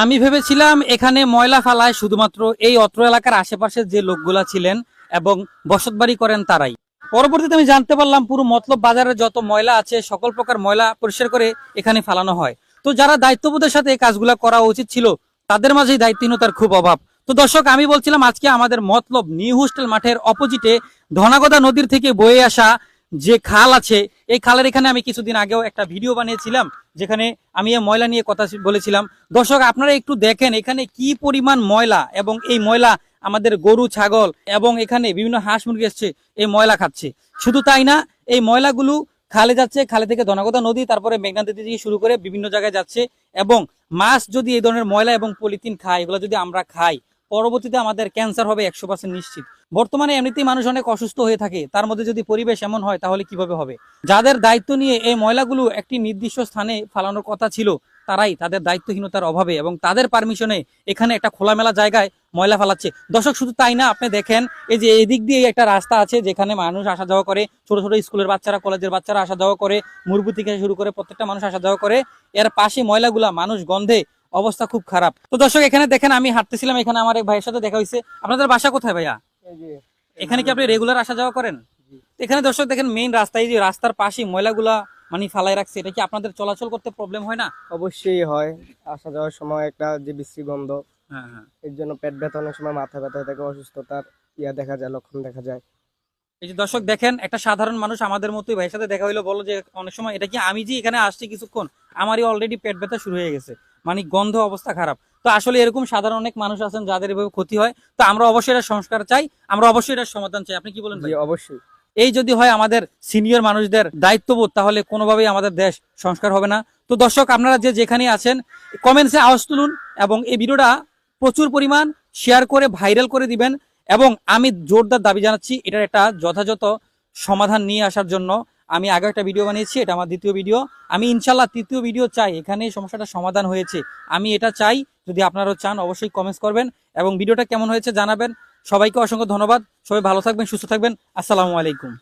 আমি ভেবেছিলাম এখানে ময়লা ফেলায় শুধুমাত্র এই অত্র এলাকার আশেপাশে যে লোকগুলা ছিলেন এবং বসতবাড়ি করেন তারাই। পরবর্তীতে আমি জানতে পারলাম পুরো মতলব বাজারে যত ময়লা আছে সকল প্রকার ময়লা পরিষ্কার করে এখানে ফেলানো হয়। তো যারা দায়িত্ববোধের সাথে এই কাজগুলো করা উচিত ছিল তাদের মাঝেই দায়িত্বহীনতার খুব অভাব। তো দর্শক, আমি বলছিলাম আজকে আমাদের মতলব নিউ হোস্টেল মাঠের অপোজিটে ধনাগদা নদীর থেকে বয়ে আসা যে খাল আছে, এই খালের এখানে আমি কিছুদিন আগেও একটা ভিডিও বানিয়েছিলাম যেখানে আমি এই ময়লা নিয়ে কথা বলেছিলাম। দর্শক, আপনারা একটু দেখেন এখানে কি পরিমাণ ময়লা, এবং এই ময়লা আমাদের গরু ছাগল এবং এখানে বিভিন্ন হাঁস মুরগি এসছে এই ময়লা খাচ্ছে। শুধু তাই না, এই ময়লাগুলো খালে যাচ্ছে, খালে থেকে ধনাগদা নদী, তারপরে মেঘনা নদী থেকে শুরু করে বিভিন্ন জায়গায় যাচ্ছে। এবং মাছ যদি এই ধরনের ময়লা এবং পলিথিন খায়, এগুলো যদি আমরা খাই, পরবর্তীতে আমাদের ক্যান্সার হবে 100% নিশ্চিত। বর্তমানে এমনিতেই মানুষ অনেক অসুস্থ হয়ে থাকে, তার মধ্যে যদি পরিবেশ এমন হয় তাহলে কিভাবে হবে? যাদের দায়িত্ব নিয়ে এই ময়লাগুলো একটি নির্দিষ্ট স্থানে ফালানোর কথা ছিল, তারাই তাদের দায়িত্বহীনতার অভাবে এবং তাদের পারমিশনে এখানে একটা খোলামেলা জায়গায় ময়লা ফেলাচ্ছে। দর্শক, শুধু তাই না, আপনি দেখেন এই যে এদিক দিয়ে একটা রাস্তা আছে যেখানে মানুষ আসা যাওয়া করে, ছোট ছোট স্কুলের বাচ্চারা, কলেজের বাচ্চারা আসা যাওয়া করে, মুরব্বি থেকে শুরু করে প্রত্যেকটা মানুষ আসা যাওয়া করে। এর পাশে ময়লাগুলা, মানুষ গন্ধে অবস্থা খুব খারাপ। তো দর্শক, এখানে দেখেন আমি হাঁটতেছিলাম, এখানে আমার এক ভাইয়ের সাথে দেখা হয়েছে। আপনাদের বাসা কোথায় ভাইয়া? এখানে কি আপনি রেগুলার আসা যাওয়া করেন? এখানে দর্শক দেখেন মেইন রাস্তায়, যে রাস্তার পাশে ময়লাগুলা মানে ফালাই রাখছে, এটা কি আপনাদের চলাচল করতে প্রবলেম হয় না? অবশ্যই হয়, আসা যাওয়ার সময় একটা যে বিশ্রী গন্ধ, হ্যাঁ হ্যাঁ। এর জন্য পেট ব্যথা, অনেক সময় মাথা ব্যথা থেকে অসুস্থতার দেখা যায়, লক্ষণ দেখা যায়। এই যে দর্শক দেখেন, একটা সাধারণ মানুষ আমাদের মতোই ভাইয়ের সাথে দেখা হইলো, বললো যে অনেক সময় এটা কি আমি যে এখানে আসছি কিছুক্ষণ, আমারই অলরেডি পেট ব্যথা শুরু হয়ে গেছে, মানে গন্ধ, অবস্থা খারাপ। তো আসলে এরকম সাধারণ অনেক মানুষ আছেন যাদের এভাবে ক্ষতি হয়। তো আমরা অবশ্যই এটা সংস্কার চাই, আমরা অবশ্যই এটা সমাধান চাই। আপনি কি বলেন ভাই? জি অবশ্যই। এই যদি হয় আমাদের সিনিয়র মানুষদের দায়িত্ববোধ, তাহলে কোনোভাবেই আমাদের দেশ সংস্কার হবে না। তো দর্শক, আপনারা যে যেখানে আছেন কমেন্টসে আওয়াজ তুলুন এবং এই ভিডিওটা প্রচুর পরিমাণ শেয়ার করে ভাইরাল করে দিবেন। এবং আমি জোরদার দাবি জানাচ্ছি এটার একটা যথাযথ সমাধান নিয়ে আসার জন্য। আমি আগে একটা ভিডিও বানিয়েছি, এটা আমার দ্বিতীয় ভিডিও। আমি ইনশাল্লাহ তৃতীয় ভিডিও চাই, এখানে সমস্যাটা সমাধান হয়েছে, আমি এটা চাই। যদি আপনারাও চান অবশ্যই কমেন্টস করবেন এবং ভিডিওটা কেমন হয়েছে জানাবেন। সবাইকে অসংখ্য ধন্যবাদ। সবাই ভালো থাকবেন, সুস্থ থাকবেন। আসসালামু আলাইকুম।